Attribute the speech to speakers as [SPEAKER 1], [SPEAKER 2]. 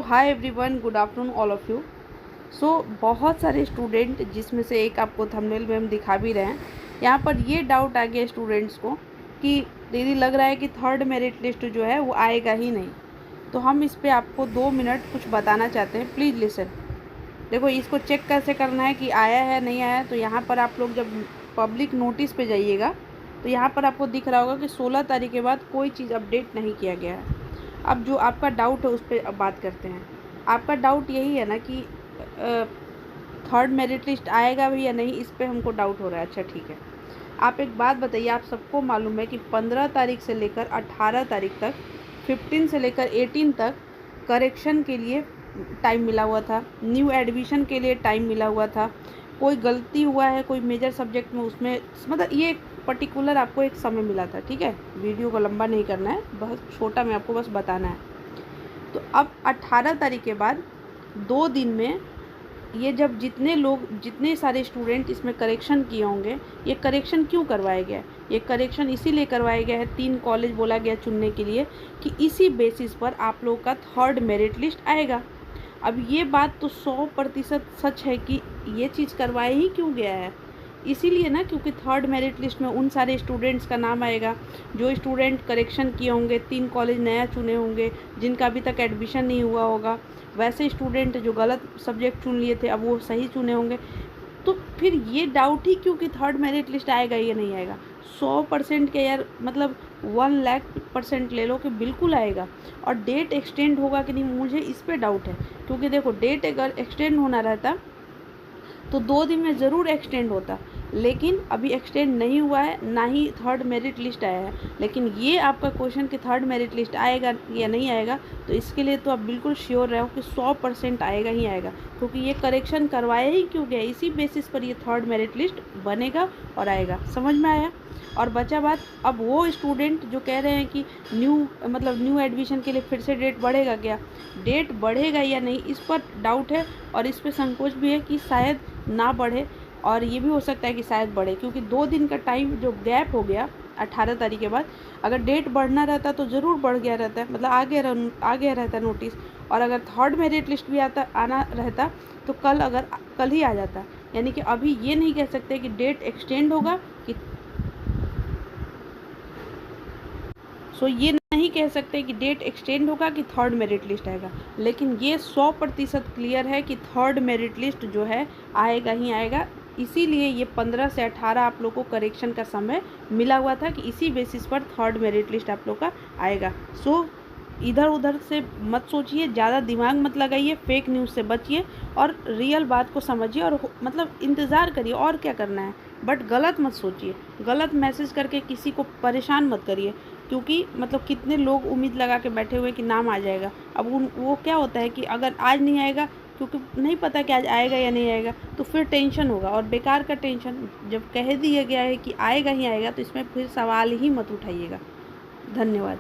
[SPEAKER 1] Hi everyone, good afternoon all of you. बहुत सारे student, जिसमें से एक आपको थंबनेल में हम दिखा भी रहे हैं, यहाँ पर ये डाउट आ गया स्टूडेंट्स को कि दीदी लग रहा है कि थर्ड मेरिट लिस्ट जो है वो आएगा ही नहीं। तो हम इस पे आपको 2 मिनट कुछ बताना चाहते हैं। Please listen. देखो, इसको चेक कैसे करना है कि आया है नहीं आया। तो यहाँ पर आप लोग जब पब्लिक नोटिस पे जाइएगा तो यहाँ पर आपको दिख रहा होगा कि 16 तारीख के बाद कोई चीज़ अपडेट नहीं किया गया है। अब जो आपका डाउट है उस पर अब बात करते हैं। आपका डाउट यही है ना कि थर्ड मेरिट लिस्ट आएगा भी या नहीं, इस पे हमको डाउट हो रहा है। अच्छा ठीक है, आप एक बात बताइए, आप सबको मालूम है कि 15 तारीख से लेकर 18 तारीख तक, 15 से लेकर 18 तक करेक्शन के लिए टाइम मिला हुआ था, न्यू एडमिशन के लिए टाइम मिला हुआ था। कोई गलती हुआ है कोई मेजर सब्जेक्ट में, उसमें मतलब ये पर्टिकुलर आपको एक समय मिला था। ठीक है, वीडियो को लंबा नहीं करना है, बहुत छोटा में आपको बस बताना है। तो अब 18 तारीख के बाद 2 दिन में ये जब जितने सारे स्टूडेंट इसमें करेक्शन किए होंगे, ये करेक्शन क्यों करवाया गया है? ये करेक्शन इसीलिए करवाया गया है, 3 कॉलेज बोला गया चुनने के लिए, कि इसी बेसिस पर आप लोग का थर्ड मेरिट लिस्ट आएगा। अब ये बात तो 100% सच है कि ये चीज़ करवाया ही क्यों गया है, इसीलिए ना, क्योंकि थर्ड मेरिट लिस्ट में उन सारे स्टूडेंट्स का नाम आएगा जो स्टूडेंट करेक्शन किए होंगे, 3 कॉलेज नया चुने होंगे, जिनका अभी तक एडमिशन नहीं हुआ होगा, वैसे स्टूडेंट जो गलत सब्जेक्ट चुन लिए थे अब वो सही चुने होंगे। तो फिर ये डाउट ही क्यों कि थर्ड मेरिट लिस्ट आएगा या नहीं आएगा। 100% के यार, मतलब 1,00,000% ले लो कि बिल्कुल आएगा। और डेट एक्सटेंड होगा कि नहीं, मुझे इस पे डाउट है। क्योंकि देखो, डेट अगर एक्सटेंड होना रहता तो 2 दिन में ज़रूर एक्सटेंड होता, लेकिन अभी एक्सटेंड नहीं हुआ है, ना ही थर्ड मेरिट लिस्ट आया है। लेकिन ये आपका क्वेश्चन कि थर्ड मेरिट लिस्ट आएगा या नहीं आएगा, तो इसके लिए तो आप बिल्कुल श्योर रहो कि 100% आएगा ही आएगा। क्योंकि ये करेक्शन करवाया ही क्यों गया, इसी बेसिस पर ये थर्ड मेरिट लिस्ट बनेगा और आएगा। समझ में आया? और बचा बात, अब वो स्टूडेंट जो कह रहे हैं कि न्यू एडमिशन के लिए फिर से डेट बढ़ेगा क्या, डेट बढ़ेगा या नहीं, इस पर डाउट है। और इस पर संकोच भी है कि शायद ना बढ़े, और ये भी हो सकता है कि शायद बढ़े, क्योंकि 2 दिन का टाइम जो गैप हो गया 18 तारीख के बाद, अगर डेट बढ़ना रहता तो ज़रूर बढ़ गया रहता है, मतलब आ गया रहता नोटिस। और अगर थर्ड मेरिट लिस्ट भी आना रहता तो कल ही आ जाता। यानी कि अभी ये नहीं कह सकते कि डेट एक्सटेंड होगा कि ये नहीं कह सकते कि डेट एक्सटेंड होगा कि थर्ड मेरिट लिस्ट आएगा। लेकिन ये 100% क्लियर है कि थर्ड मेरिट लिस्ट जो है आएगा ही आएगा। इसीलिए ये 15 से 18 आप लोग को करेक्शन का समय मिला हुआ था कि इसी बेसिस पर थर्ड मेरिट लिस्ट आप लोग का आएगा। इधर उधर से मत सोचिए, ज़्यादा दिमाग मत लगाइए, फेक न्यूज़ से बचिए और रियल बात को समझिए, और मतलब इंतज़ार करिए, और क्या करना है। बट गलत मत सोचिए, गलत मैसेज करके किसी को परेशान मत करिए। क्योंकि मतलब कितने लोग उम्मीद लगा के बैठे हुए कि नाम आ जाएगा। अब वो क्या होता है कि अगर आज नहीं आएगा, क्योंकि नहीं पता कि आज आएगा या नहीं आएगा, तो फिर टेंशन होगा, और बेकार का टेंशन। जब कह दिया गया है कि आएगा ही आएगा तो इसमें फिर सवाल ही मत उठाइएगा। धन्यवाद।